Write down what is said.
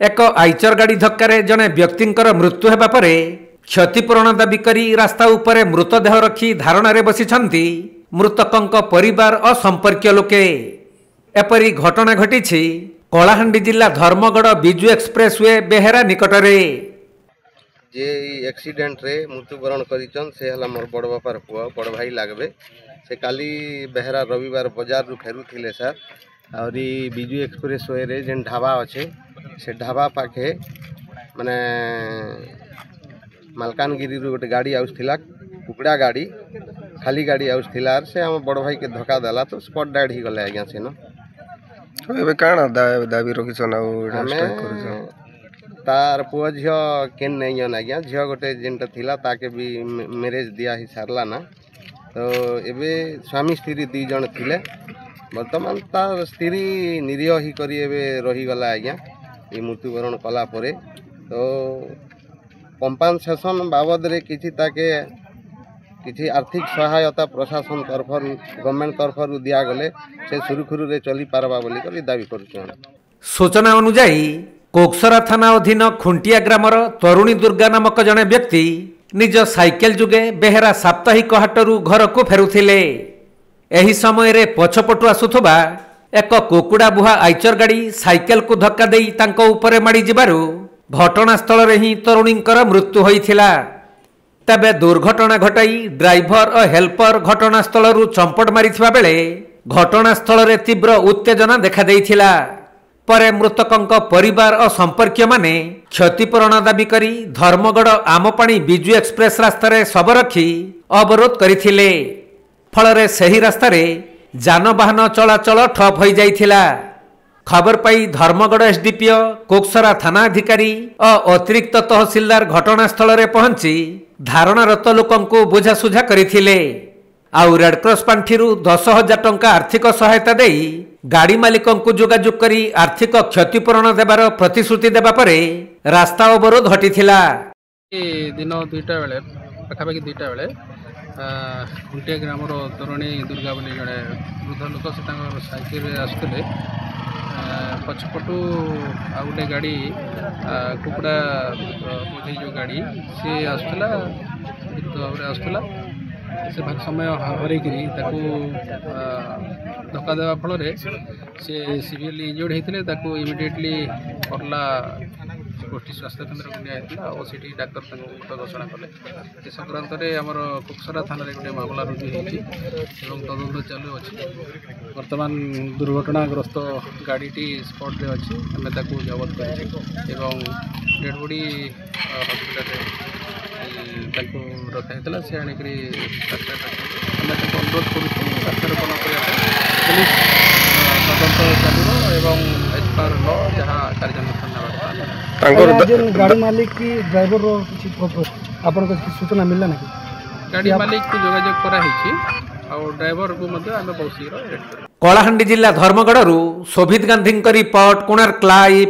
एक आइचर गाड़ी धक्का जड़े व्यक्ति मृत्यु होगा पर क्षतिपूरण दाबी करी रास्ता उपरे मृतदेह रखी धारणा बसी मृतकों परिवार और संपर्क लोके। एपरी घटना घटी कलाहांडी जिला धर्मगढ़ बिजु एक्सप्रेस वे बेहेरा निकटरे जे एक्सीडेंट रे मृत्युवरण करिचन से हला मोर बड़ बापार पुआ बड़ भाई लागबे। से काली बेहेरा रविवार बाजार रु फेरुथिले सर और बिजु एक्सप्रेस वे रे जेन ढाबा अच्छे से ढाबा पाखे माने मालकानगिरी रु गोटे गाड़ी आउसथिला कुकड़ा गाड़ी खाली गाड़ी आउसथिला से हम बड़ भाई के धक्का देला तो स्पॉट डेड ही गले आज्ञा से न एबे काना दाबी रखिछन आ स्ट्राइक करिछन तार पुआ झियो केन नहीं जन आज्ञा झियो गोटे जेनटा थिला ताके भी मैरिज दिया ही सारला ना तो एबे स्वामी स्त्री दी जन थिले वर्तमान तार स्त्री निरीह ही करी एबे रही गला आज्ञा ये मृत्युवरण कला परे तो कंपनसेशन बाबद रे किछि ताके किछि आर्थिक सहायता प्रशासन तरफ गवर्नमेंट तरफ दिया गले से सुरुखुरु रे चली पारबा बोली करी दाबी करूछन। सूचना अनुसार कोकसरा थाना अधीन खुंटिया ग्रामर तरुणी दुर्गा नामक जड़े व्यक्ति निज साइकेल जुगे बेहेरा साप्ताहिक हाटरू घर को फेरुथिले। एही समय रे पछपटु आसुथबा एक कुकुड़ा बुहा आइचर गाड़ी साइकेल को धक्का देई तांको उपरे माड़ी जिबारु घटनास्थल रे ही तरुणींकर मृत्यु होइथिला। तबे दुर्घटना घटाई ड्राइवर और हेल्पर घटनास्थल चंपट मारिथिबा बेले घटनास्थल रे तीव्र उत्तेजना देखा देइथिला। परे मृतकों परिवार और संपर्क माने क्षतिपूरण दाबी करी धर्मगढ़ आमपाणी बिजु एक्सप्रेस रास्तार शव रखी अवरोध करथिले। फलरे सही रास्तार जानवाहन चलाचल ठप हो जाइथिला। खबर पाई धर्मगढ़ एसडीपीओ कोकसरा थाना अधिकारी और अतिरिक्त तहसीलदार घटनास्थल रे पहुंची धारणारत लोकंकु बुझासुझा करथिले। आउ रेडक्रॉस पांठी 10,000 टंका आर्थिक सहायता देई गाड़ी मालिकों को जोगाजोग करी आर्थिक क्षतिपूरण देवार प्रतिश्रुति देबा परे रास्ता अवरोध हटिथिला। दिन 2टा बेले पाखापाखि 2टा बेले खुंटिया ग्रामर तरुणी दुर्गा बोली जड़े वृद्ध लोक से साइकेल आसुले पछपटू आ गोटे गाड़ी कुकुड़ा बोझे जो गाड़ी सी आसला आसला से भाग समय हरकरी धक्का देवा फल से सीवियरली इंजर्ड होते इमिडिएटली करला गोष्ठी स्वास्थ्य केन्द्र को निया और सीटी डाक्तर मृत घोषणा कले। ए संक्रांत आमर कोकसरा थाना गोटे मामला रुजु होती तदंत चालू अच्छी। वर्तमान दुर्घटनाग्रस्त गाड़ीटी स्पॉट रे अच्छी आम जबत कर डेड बॉडी हस्पिटाल रखा से आणिक अनुरोध करूँ पुलिस तदंत चलो एवं एज पर ल जहाँ कार्यानुष्ठान गाड़ी मालिक की ड्राइवर आपन सूचना मिलला ना गाड़ी मालिक को जोगाजोग करा और ड्राइवर को बहुत शीघ्र। कलाहांडी जिला धर्मगढ़ शोभित गांधी रिपोर्ट कोणार्क लाइव।